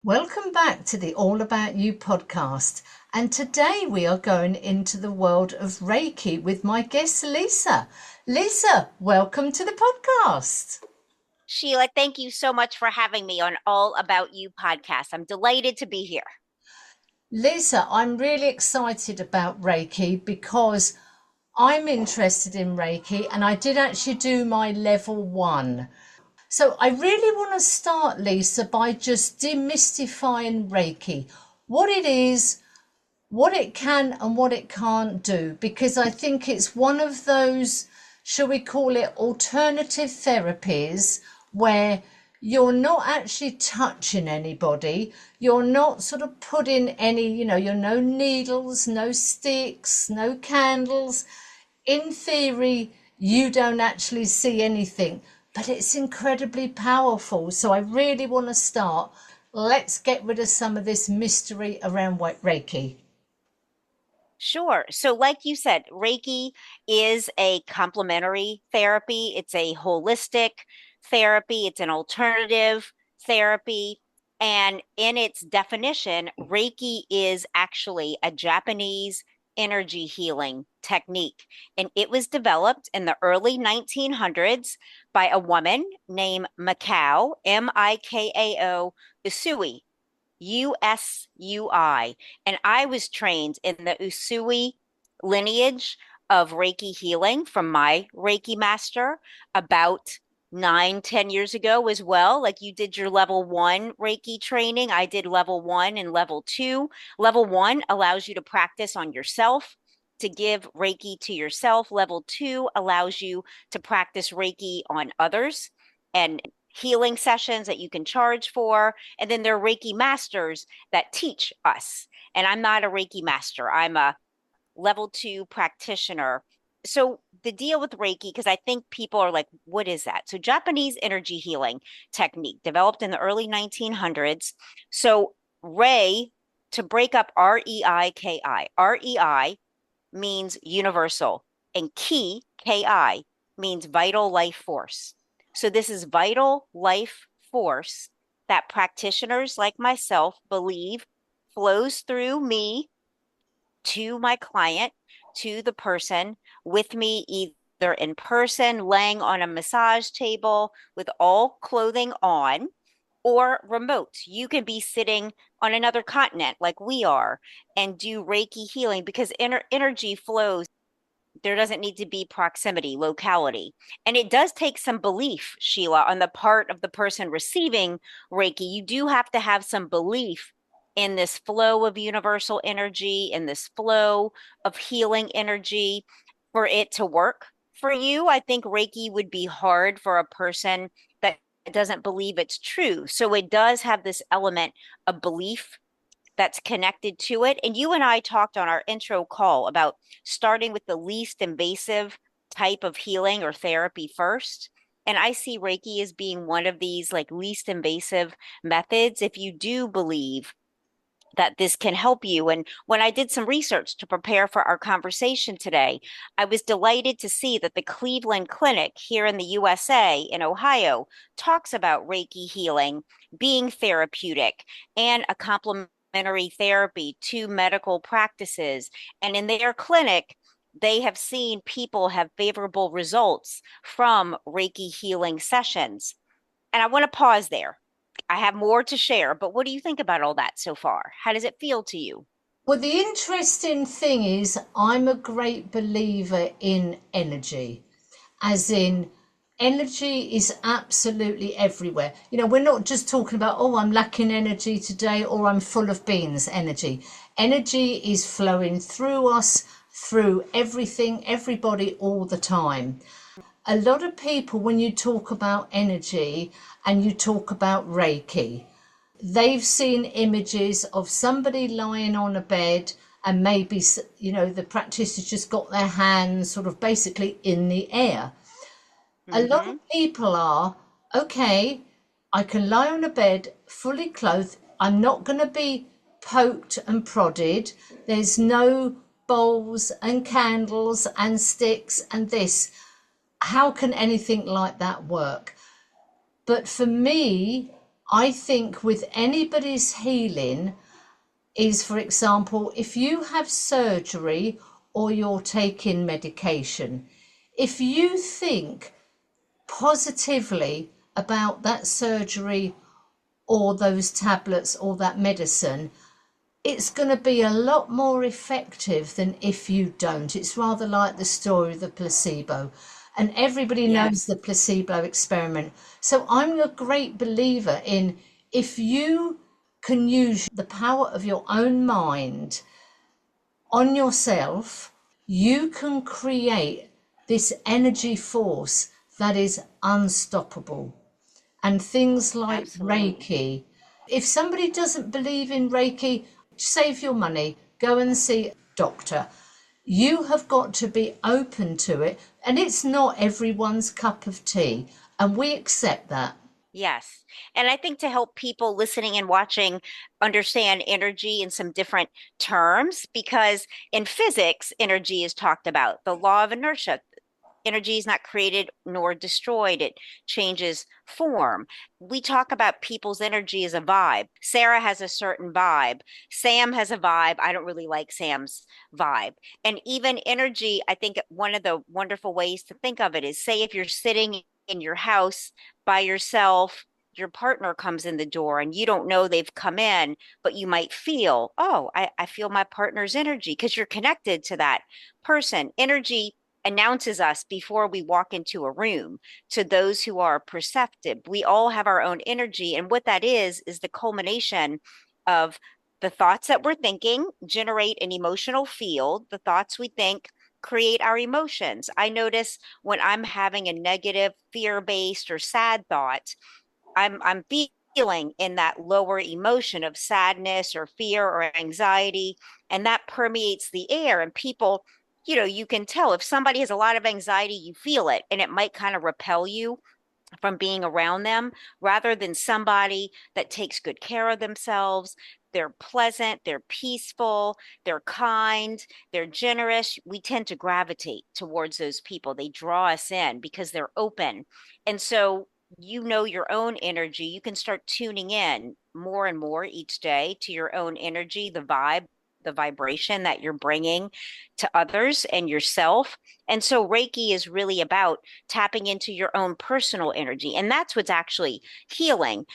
Welcome back to the All About You podcast. And today we are going into the world of Reiki with my guest, Lisa. Lisa, welcome to the podcast. Sheila, thank you so much for having me on All About You podcast. I'm delighted to be here. Lisa, I'm really excited about Reiki because I'm interested in Reiki and I did actually do my level one. So I really want to start, Lisa, by just demystifying Reiki, what it is, what it can and what it can't do, because I think it's one of those, shall we call it, alternative therapies where you're not actually touching anybody, you're not sort of putting any, you're no needles, no sticks, no candles. In theory, you don't actually see anything, but it's incredibly powerful. So I really want to start. Let's get rid of some of this mystery around Reiki. Sure. So, like you said, Reiki is a complementary therapy, it's a holistic therapy, it's an alternative therapy. And in its definition, Reiki is actually a Japanese energy healing technique. And it was developed in the early 1900s by a woman named Mikao, Mikao Usui. USUI. And I was trained in the Usui lineage of Reiki healing from my Reiki master about 9, 10 years ago as well. Like you did your level one Reiki training. I did level one and level two. Level one allows you to practice on yourself, to give Reiki to yourself. Level two allows you to practice Reiki on others and healing sessions that you can charge for. And then there are Reiki masters that teach us. And I'm not a Reiki master, I'm a level two practitioner. So the deal with Reiki, because I think people are like, what is that? So Japanese energy healing technique developed in the early 1900s. So Rei, to break up Reiki, Rei means universal, and Ki means vital life force. So this is vital life force that practitioners like myself believe flows through me to my client, to the person with me, either in person, laying on a massage table with all clothing on, or remote. You can be sitting on another continent like we are and do Reiki healing because energy flows. There doesn't need to be proximity, locality. And it does take some belief, Sheila, on the part of the person receiving Reiki. You do have to have some belief in this flow of universal energy, in this flow of healing energy for it to work for you. I think Reiki would be hard for a person that doesn't believe it's true. So it does have this element of belief that's connected to it. And you and I talked on our intro call about starting with the least invasive type of healing or therapy first. And I see Reiki as being one of these like least invasive methods if you do believe that this can help you. And when I did some research to prepare for our conversation today, I was delighted to see that the Cleveland Clinic here in the USA, in Ohio, talks about Reiki healing being therapeutic and a complementary therapy to medical practices. And in their clinic, they have seen people have favorable results from Reiki healing sessions. And I want to pause there. I have more to share, but what do you think about all that so far? How does it feel to you? Well, the interesting thing is, I'm a great believer in energy, as in, energy is absolutely everywhere. We're not just talking about, oh, I'm lacking energy today or I'm full of beans energy. Energy is flowing through us, through everything, everybody, all the time. A lot of people, when you talk about energy and you talk about Reiki, they've seen images of somebody lying on a bed and maybe the practitioners just got their hands sort of basically in the air. A lot of Mm-hmm. people are, okay, I can lie on a bed fully clothed, I'm not going to be poked and prodded, there's no bowls and candles and sticks and this. How can anything like that work? But for me, I think with anybody's healing is, for example, if you have surgery or you're taking medication, if you think positively about that surgery or those tablets or that medicine, it's going to be a lot more effective than if you don't. It's rather like the story of the placebo. And everybody knows Yes, the placebo experiment. So I'm a great believer in, if you can use the power of your own mind on yourself, you can create this energy force that is unstoppable. And things like absolutely. Reiki. If somebody doesn't believe in Reiki, save your money, go and see a doctor. You have got to be open to it, and it's not everyone's cup of tea, and we accept that. Yes. And I think to help people listening and watching understand energy in some different terms, because in physics, energy is talked about, the law of inertia. Energy is not created nor destroyed, it changes form. We talk about people's energy as a vibe. Sarah has a certain vibe. Sam has a vibe. I don't really like Sam's vibe. And even energy, I think one of the wonderful ways to think of it is, say, if you're sitting in your house by yourself, your partner comes in the door and you don't know they've come in, but you might feel, oh, I feel my partner's energy because you're connected to that person. Energy announces us before we walk into a room. To those who are perceptive, we all have our own energy. And what that is the culmination of the thoughts that we're thinking generate an emotional field. The thoughts we think create our emotions. I notice when I'm having a negative, fear-based or sad thought, I'm feeling in that lower emotion of sadness or fear or anxiety, and that permeates the air. And people, you can tell if somebody has a lot of anxiety, you feel it, and it might kind of repel you from being around them, rather than somebody that takes good care of themselves. They're pleasant, they're peaceful, they're kind, they're generous. We tend to gravitate towards those people. They draw us in because they're open. And so, your own energy. You can start tuning in more and more each day to your own energy, the vibe, the vibration that you're bringing to others and yourself. And so, Reiki is really about tapping into your own personal energy. And that's what's actually healing.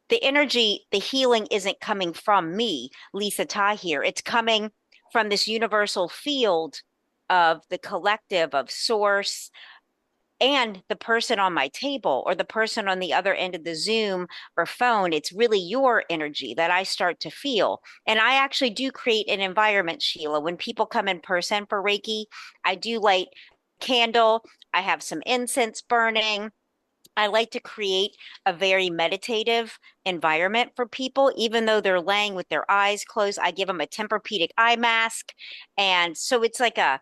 The energy, the healing isn't coming from me, Lisa Tahir. It's coming from this universal field of the collective, of source, and the person on my table or the person on the other end of the Zoom or phone. It's really your energy that I start to feel. And I actually do create an environment, Sheila. When people come in person for Reiki, I do light a candle, I have some incense burning. I like to create a very meditative environment for people, even though they're laying with their eyes closed. I give them a Tempur-Pedic eye mask. And so it's like a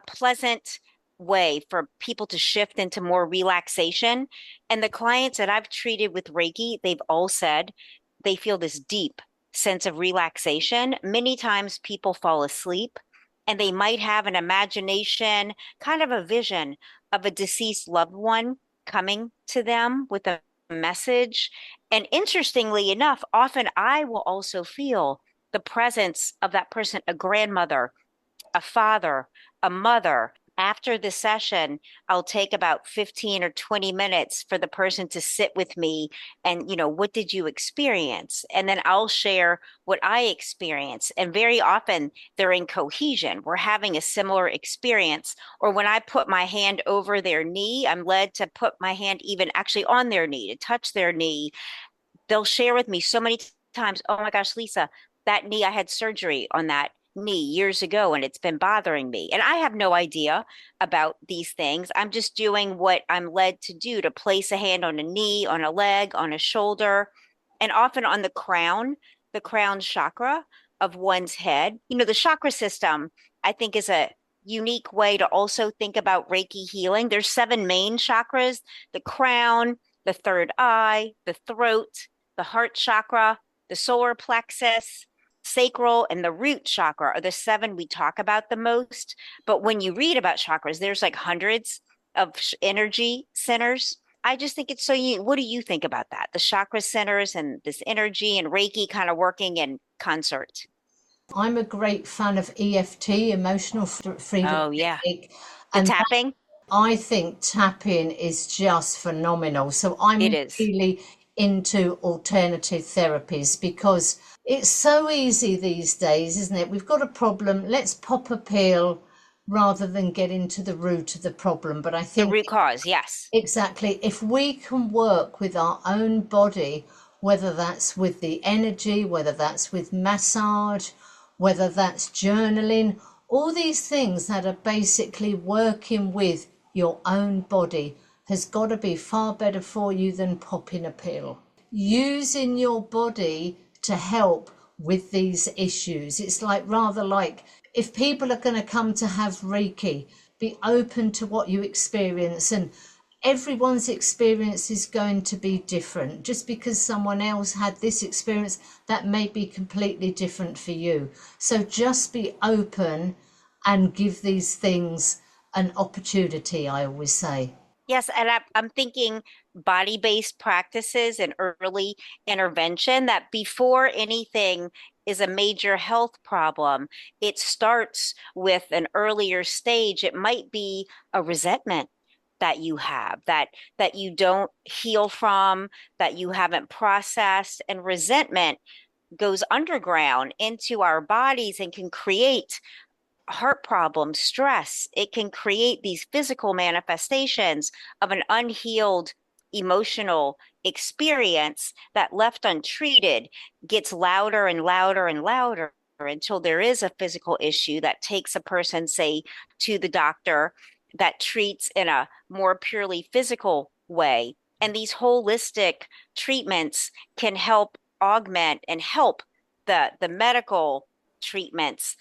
pleasant way for people to shift into more relaxation. And the clients that I've treated with Reiki, they've all said they feel this deep sense of relaxation. Many times people fall asleep and they might have an imagination, kind of a vision of a deceased loved one coming to them with a message. And interestingly enough, often I will also feel the presence of that person, a grandmother, a father, a mother. After the session, I'll take about 15 or 20 minutes for the person to sit with me and, what did you experience? And then I'll share what I experience. And very often they're in cohesion. We're having a similar experience. Or when I put my hand over their knee, I'm led to put my hand even actually on their knee, to touch their knee. They'll share with me so many times, oh my gosh, Lisa, that knee, I had surgery on that knee years ago and it's been bothering me. And I have no idea about these things. I'm just doing what I'm led to do, to place a hand on a knee, on a leg, on a shoulder, and often on the crown chakra of one's head. The chakra system, I think, is a unique way to also think about Reiki healing. There's seven main chakras: the crown, the third eye, the throat, the heart chakra, the solar plexus, sacral, and the root chakra are the seven we talk about the most. But when you read about chakras, there's like hundreds of energy centers. I just think it's so unique. What do you think about that? The chakra centers and this energy and Reiki kind of working in concert. I'm a great fan of EFT, emotional freedom Oh, yeah. technique, The and tapping, I think tapping is just phenomenal. So it I'm is. really into alternative therapies because it's so easy these days, isn't it? We've got a problem, let's pop a pill rather than get into the root of the problem. But I The think root cause, yes. exactly. If we can work with our own body, whether that's with the energy, whether that's with massage, whether that's journaling, all these things that are basically working with your own body has got to be far better for you than popping a pill. Using your body to help with these issues. It's like rather like if people are going to come to have Reiki, be open to what you experience, and everyone's experience is going to be different. Just because someone else had this experience, that may be completely different for you. So just be open and give these things an opportunity, I always say. Yes, and I'm thinking body-based practices and early intervention that before anything is a major health problem, it starts with an earlier stage. It might be a resentment that you have that you don't heal from, that you haven't processed, and resentment goes underground into our bodies and can create heart problems, stress. It can create these physical manifestations of an unhealed emotional experience that left untreated gets louder and louder and louder until there is a physical issue that takes a person, say, to the doctor that treats in a more purely physical way. And these holistic treatments can help augment and help the medical treatments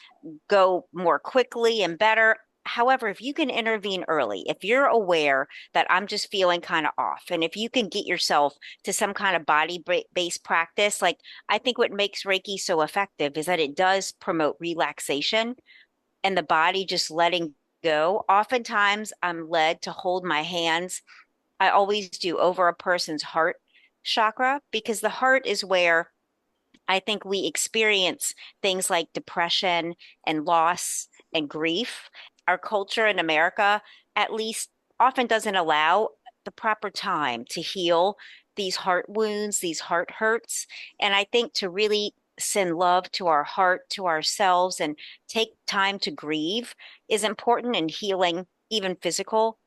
go more quickly and better. However, if you can intervene early, if you're aware that I'm just feeling kind of off, and if you can get yourself to some kind of body-based practice, like I think what makes Reiki so effective is that it does promote relaxation and the body just letting go. Oftentimes, I'm led to hold my hands. I always do over a person's heart chakra because the heart is where I think we experience things like depression and loss and grief. Our culture in America, at least, often doesn't allow the proper time to heal these heart wounds, these heart hurts. And I think to really send love to our heart, to ourselves, and take time to grieve is important in healing even physical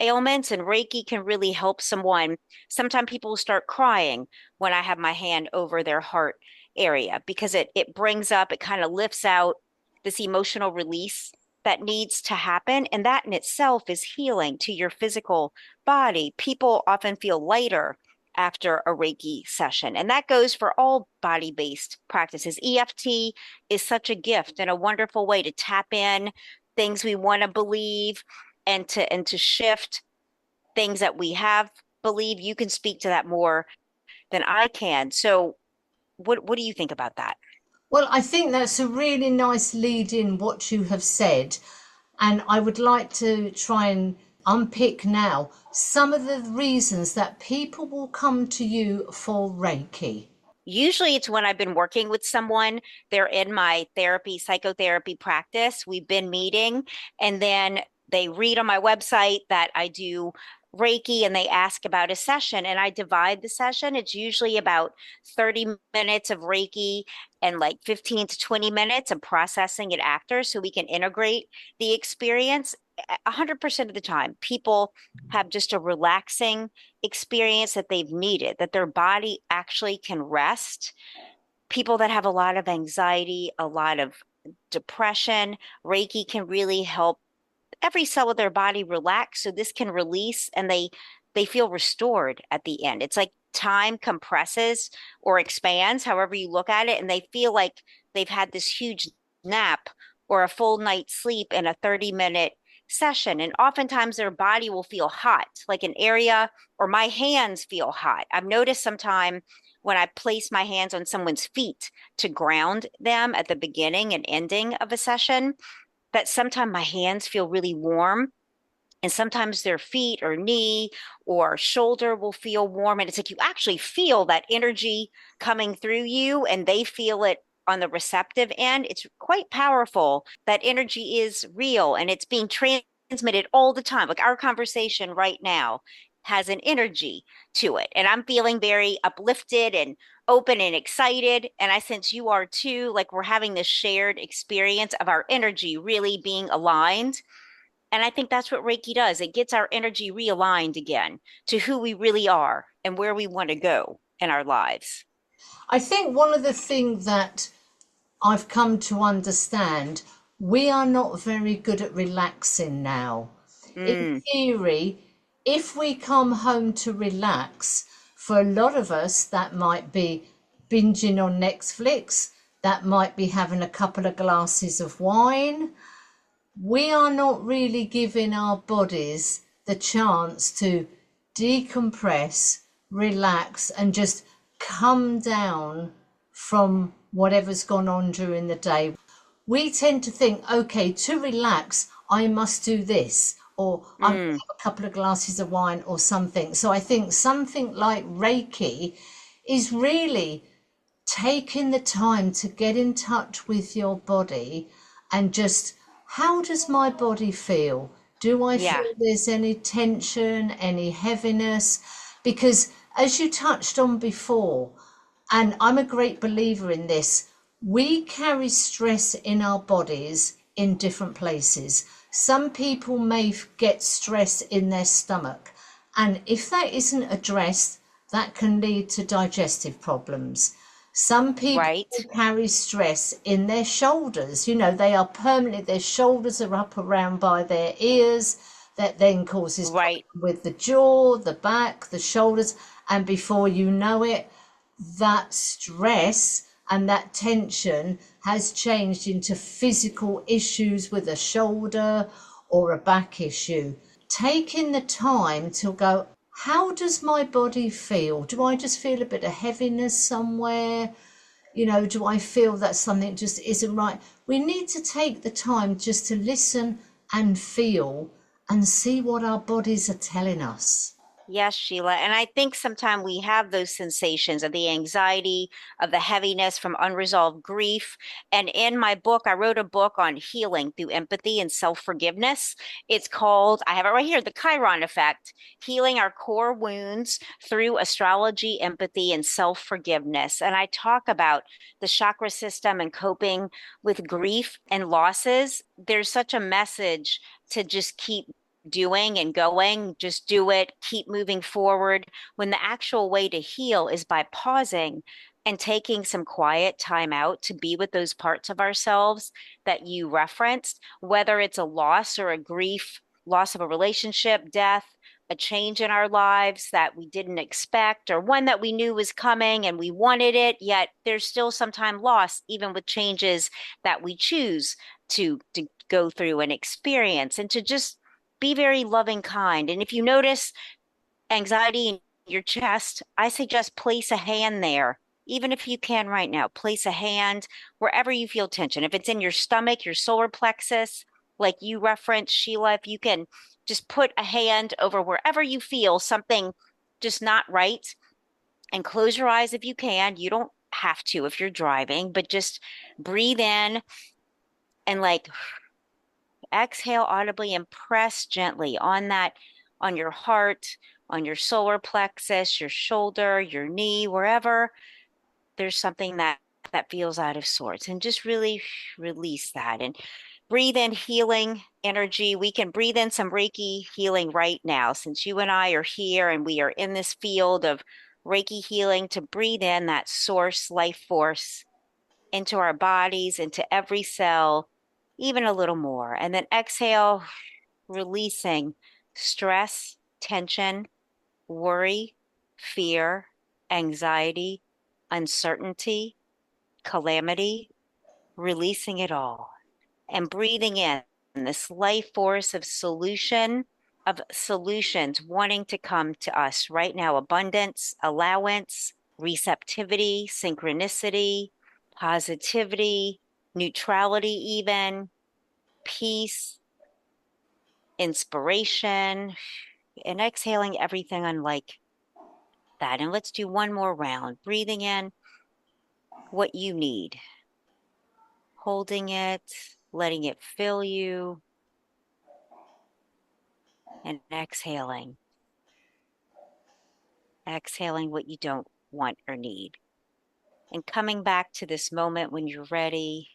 ailments, and Reiki can really help someone. Sometimes people start crying when I have my hand over their heart area because it brings up, it kind of lifts out this emotional release that needs to happen. And that in itself is healing to your physical body. People often feel lighter after a Reiki session. And that goes for all body-based practices. EFT is such a gift and a wonderful way to tap in things we want to believe and to shift things that we have believe. You can speak to that more than I can. So what do you think about that? Well, I think that's a really nice lead in what you have said. And I would like to try and unpick now some of the reasons that people will come to you for Reiki. Usually it's when I've been working with someone, they're in my therapy, psychotherapy practice. We've been meeting, and then they read on my website that I do Reiki and they ask about a session, and I divide the session. It's usually about 30 minutes of Reiki and like 15 to 20 minutes of processing it after so we can integrate the experience. 100% of the time, people have just a relaxing experience that they've needed, that their body actually can rest. People that have a lot of anxiety, a lot of depression, Reiki can really help every cell of their body relax so this can release and they feel restored at the end. It's like time compresses or expands, however you look at it, and they feel like they've had this huge nap or a full night's sleep in a 30-minute session. And oftentimes their body will feel hot, like an area, or my hands feel hot. I've noticed sometime when I place my hands on someone's feet to ground them at the beginning and ending of a session, that sometimes my hands feel really warm And sometimes their feet or knee or shoulder will feel warm. And it's like you actually feel that energy coming through you, and they feel it on the receptive end. It's quite powerful. That energy is real and it's being transmitted all the time. Like our conversation right now has an energy to it. And I'm feeling very uplifted and open and excited. And I sense you are too. Like we're having this shared experience of our energy really being aligned. And I think that's what Reiki does. It gets our energy realigned again to who we really are and where we want to go in our lives. I think one of the things that I've come to understand, we are not very good at relaxing now. In Mm, theory, if we come home to relax, for a lot of us, that might be binging on Netflix, that might be having a couple of glasses of wine. We are not really giving our bodies the chance to decompress, relax, and just come down from whatever's gone on during the day. We tend to think, okay, to relax, I must do this, or I'm going to mm, have a couple of glasses of wine or something. So I think something like Reiki is really taking the time to get in touch with your body and just, how does my body feel? Do I yeah. feel there's any tension, any heaviness? Because as you touched on before, and I'm a great believer in this, we carry stress in our bodies in different places. Some people may get stress in their stomach, and if that isn't addressed, that can lead to digestive problems. Some people Right. carry stress in their shoulders. You know, they are permanently, their shoulders are up around by their ears. That then causes Right. problem with the jaw, the back, the shoulders. And before you know it, that stress and that tension has changed into physical issues with a shoulder or a back issue. Taking the time to go, how does my body feel? Do I just feel a bit of heaviness somewhere? You know, do I feel that something just isn't right? We need to take the time just to listen and feel and see what our bodies are telling us. Yes, Sheila. And I think sometimes we have those sensations of the anxiety, of the heaviness from unresolved grief. And in my book, I wrote a book on healing through empathy and self-forgiveness. It's called, I have it right here, The Chiron Effect, Healing Our Core Wounds Through Astrology, Empathy, and Self-Forgiveness. And I talk about the chakra system and coping with grief and losses. There's such a message to just keep doing and going, just do it, keep moving forward. When the actual way to heal is by pausing and taking some quiet time out to be with those parts of ourselves that you referenced, whether it's a loss or a grief, loss of a relationship, death, a change in our lives that we didn't expect, or one that we knew was coming and we wanted it, yet there's still sometimes loss, even with changes that we choose to go through and experience, and to just be very loving, kind. And if you notice anxiety in your chest, I suggest place a hand there. Even if you can right now, place a hand wherever you feel tension. If it's in your stomach, your solar plexus, like you referenced, Sheila, if you can just put a hand over wherever you feel something just not right, and close your eyes if you can. You don't have to if you're driving, but just breathe in and like exhale audibly and press gently on that, on your heart, on your solar plexus, your shoulder, your knee, wherever there's something that feels out of sorts, and just really release that and breathe in healing energy. We can breathe in some Reiki healing right now, since you and I are here and we are in this field of Reiki healing, to breathe in that source life force into our bodies, into every cell, even a little more. And then exhale, releasing stress, tension, worry, fear, anxiety, uncertainty, calamity, releasing it all and breathing in this life force of solutions wanting to come to us right now: abundance, allowance, receptivity, synchronicity, positivity, neutrality, even peace, inspiration, and exhaling everything unlike that. And let's do one more round. Breathing in what you need, holding it, letting it fill you, and exhaling. Exhaling what you don't want or need. And coming back to this moment when you're ready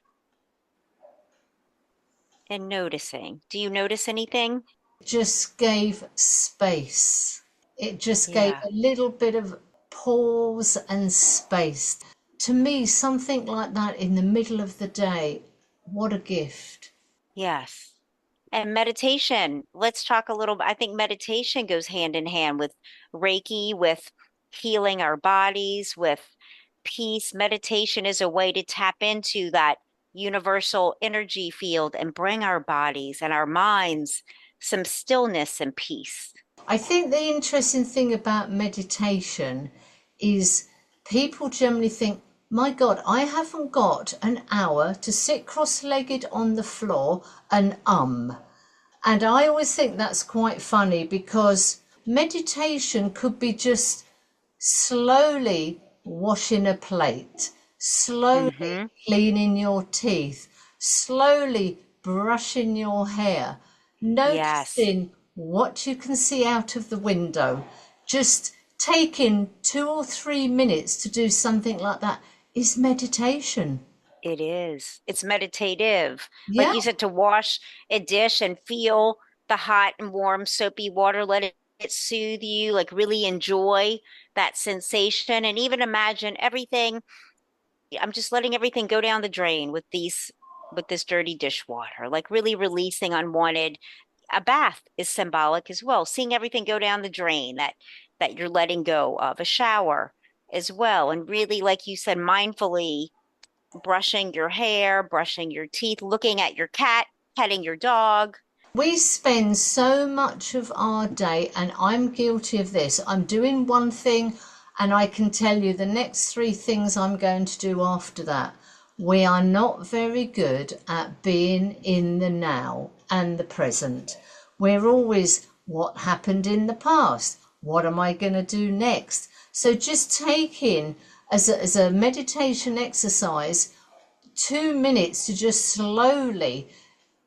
and noticing. Do you notice anything? Just gave space. It just gave Yeah. a little bit of pause and space. To me, something like that in the middle of the day, what a gift. Yes. And meditation. Let's talk a little. I think meditation goes hand in hand with Reiki, with healing our bodies, with peace. Meditation is a way to tap into that universal energy field and bring our bodies and our minds some stillness and peace. I think the interesting thing about meditation is people generally think, my God, I haven't got an hour to sit cross legged on the floor and And I always think that's quite funny because meditation could be just slowly washing a plate, slowly Mm-hmm. cleaning your teeth, slowly brushing your hair, Yes, noticing what you can see out of the window, just taking 2 or 3 minutes to do something like that is meditation. it is. It's meditative. Yeah. Like you said, to wash a dish and feel the hot and warm soapy water, let it soothe you, like really enjoy that sensation and even imagine everything. I'm just letting everything go down the drain with this dirty dishwater, like really releasing unwanted. A bath is symbolic as well, seeing everything go down the drain that you're letting go of, a shower as well. And really, like you said, mindfully brushing your hair, brushing your teeth, looking at your cat, petting your dog. We spend so much of our day, and I'm guilty of this. I'm doing one thing, and I can tell you the next 3 things I'm going to do after that. We are not very good at being in the now and the present. We're always, what happened in the past? What am I going to do next? So just take in as a meditation exercise 2 minutes to just slowly,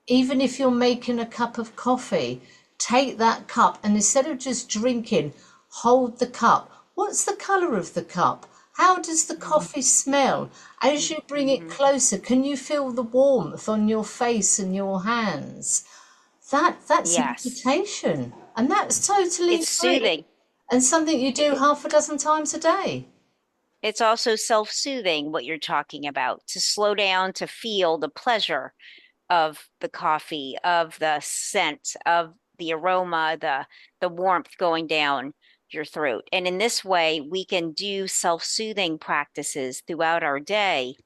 even if you're making a cup of coffee, take that cup and instead of just drinking, hold the cup. What's the colour of the cup? How does the coffee smell? As you bring it Mm-hmm. closer, can you feel the warmth on your face and your hands? That's Yes, meditation. And that's totally it's free. soothing. And something you do It, half a dozen times a day. it's also self-soothing, what you're talking about, to slow down, to feel the pleasure of the coffee, of the scent, of the aroma, the warmth going down your throat. And in this way, we can do self-soothing practices throughout our day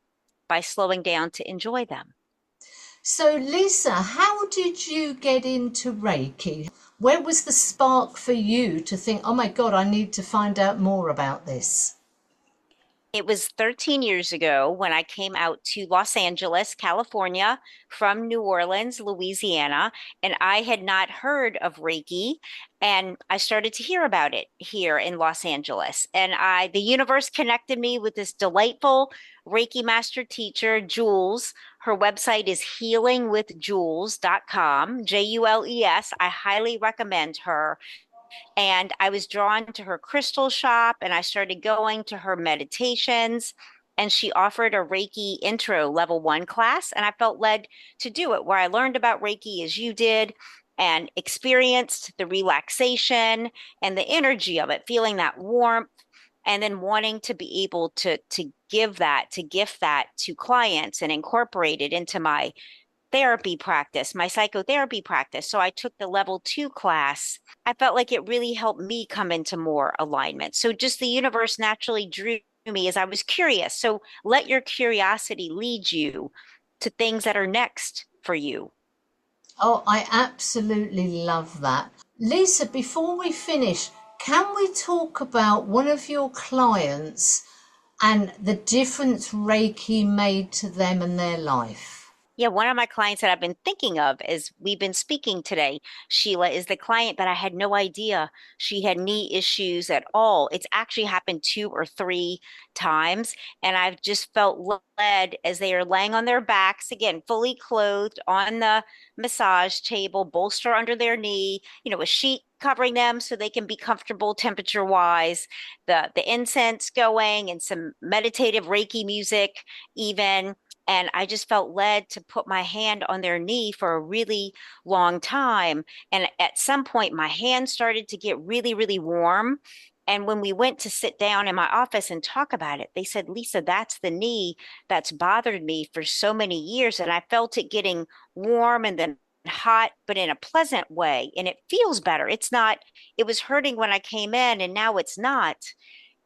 by slowing down to enjoy them. So, Lisa, how did you get into Reiki? Where was the spark for you to think, oh my God, I need to find out more about this? It was 13 years ago when I came out to Los Angeles, California, from New Orleans, Louisiana, and I had not heard of Reiki. And I started to hear about it here in Los Angeles. And the universe connected me with this delightful Reiki master teacher, Jules. Her website is healingwithjules.com, Jules. I highly recommend her. And I was drawn to her crystal shop and I started going to her meditations. And she offered a Reiki intro level 1 class. And I felt led to do it, where I learned about Reiki as you did and experienced the relaxation and the energy of it, feeling that warmth, and then wanting to be able to give that, to gift that to clients and incorporate it into my therapy practice, my psychotherapy practice. So I took the level 2 class. I felt like it really helped me come into more alignment. So just the universe naturally drew me as I was curious. So let your curiosity lead you to things that are next for you. Oh, I absolutely love that. Lisa, before we finish, can we talk about one of your clients and the difference Reiki made to them and their life? Yeah, one of my clients that I've been thinking of as we've been speaking today, Sheila, is the client that I had no idea she had knee issues at all. It's actually happened 2 or 3 times. And I've just felt led as they are laying on their backs, again, fully clothed on the massage table, bolster under their knee, a sheet covering them so they can be comfortable temperature wise, the incense going and some meditative Reiki music even. And I just felt led to put my hand on their knee for a really long time. And at some point, my hand started to get really, really warm. And when we went to sit down in my office and talk about it, they said, Lisa, that's the knee that's bothered me for so many years. And I felt it getting warm and then hot, but in a pleasant way. And it feels better. It's not, it was hurting when I came in, and now it's not.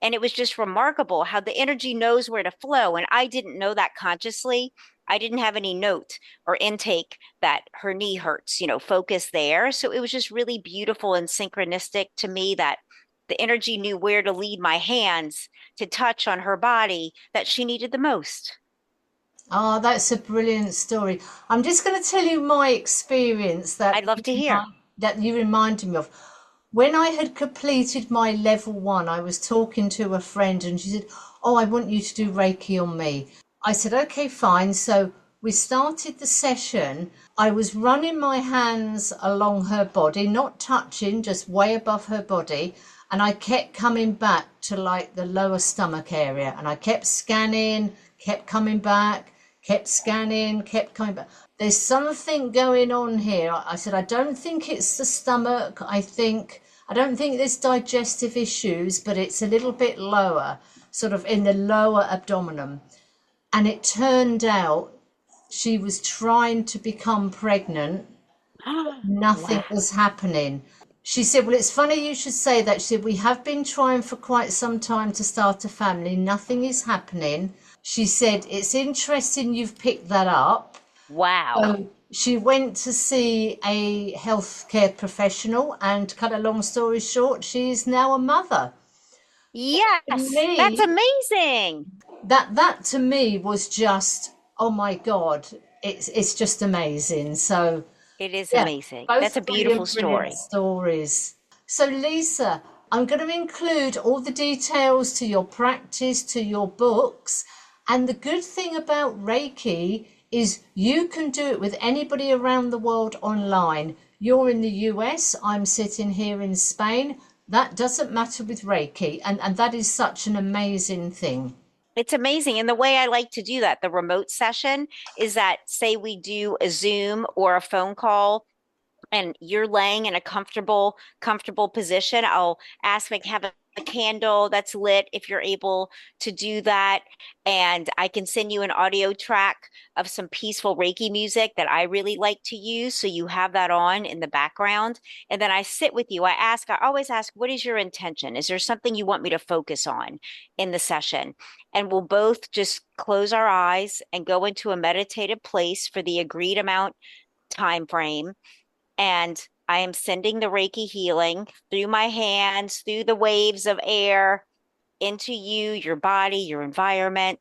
And it was just remarkable how the energy knows where to flow. And I didn't know that consciously. I didn't have any note or intake that her knee hurts, focus there. So it was just really beautiful and synchronistic to me that the energy knew where to lead my hands to touch on her body that she needed the most. Oh, that's a brilliant story. I'm just going to tell you my experience I'd love to hear. that you reminded me of. When I had completed my level one, I was talking to a friend and she said, "Oh, I want you to do Reiki on me." I said, "Okay, fine." So we started the session. I was running my hands along her body, not touching, just way above her body. And I kept coming back to like the lower stomach area. And I kept scanning, kept coming back, kept scanning, kept coming back. There's something going on here. I said, I don't think it's the stomach. I don't think there's digestive issues, but it's a little bit lower, sort of in the lower abdomen. And it turned out she was trying to become pregnant. Nothing Wow. was happening. She said, "Well, it's funny you should say that." She said, "We have been trying for quite some time to start a family. Nothing is happening." She said, "It's interesting you've picked that up." Wow. So she went to see a healthcare professional, and cut a long story short, she is now a mother. To Yes, that's me, amazing. that to me was just, oh my God, it's just amazing. So It is yeah, amazing. That's a both beautiful brilliant, brilliant story. stories. So, Lisa, I'm going to include all the details to your practice, to your books. And the good thing about Reiki is you can do it with anybody around the world online. You're in the US, I'm sitting here in Spain. That doesn't matter with Reiki. And that is such an amazing thing. It's amazing. And the way I like to do that, the remote session, is that say we do a Zoom or a phone call and you're laying in a comfortable position, I'll ask like have a candle that's lit if you're able to do that. And I can send you an audio track of some peaceful Reiki music that I really like to use. So you have that on in the background. And then I sit with you. I always ask, what is your intention? Is there something you want me to focus on in the session? And we'll both just close our eyes and go into a meditative place for the agreed amount time frame, and I am sending the Reiki healing through my hands, through the waves of air, into you, your body, your environment.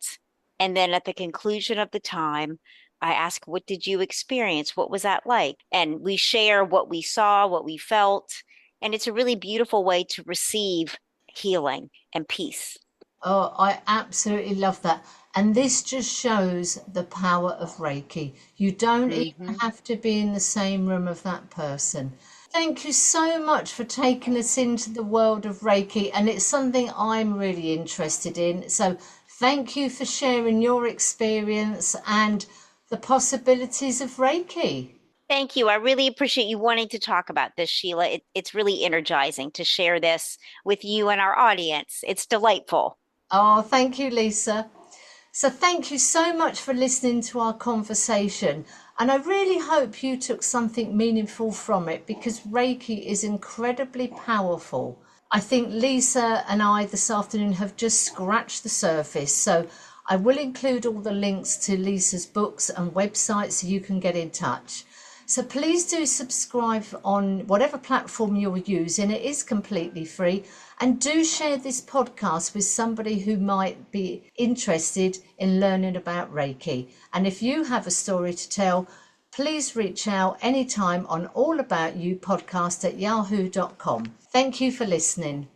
And then at the conclusion of the time, I ask, what did you experience? What was that like? And we share what we saw, what we felt. And it's a really beautiful way to receive healing and peace. Oh, I absolutely love that. And this just shows the power of Reiki. You don't even Hmm. have to be in the same room of that person. Thank you so much for taking us into the world of Reiki. And it's something I'm really interested in. So thank you for sharing your experience and the possibilities of Reiki. Thank you. I really appreciate you wanting to talk about this, Sheila. It's really energizing to share this with you and our audience. It's delightful. Oh, thank you, Lisa. So, thank you so much for listening to our conversation. And I really hope you took something meaningful from it because Reiki is incredibly powerful. I think Lisa and I this afternoon have just scratched the surface. So, I will include all the links to Lisa's books and websites so you can get in touch. So please do subscribe on whatever platform you're using. It is completely free. And do share this podcast with somebody who might be interested in learning about Reiki. And if you have a story to tell, please reach out anytime on allaboutyoupodcast@yahoo.com. Thank you for listening.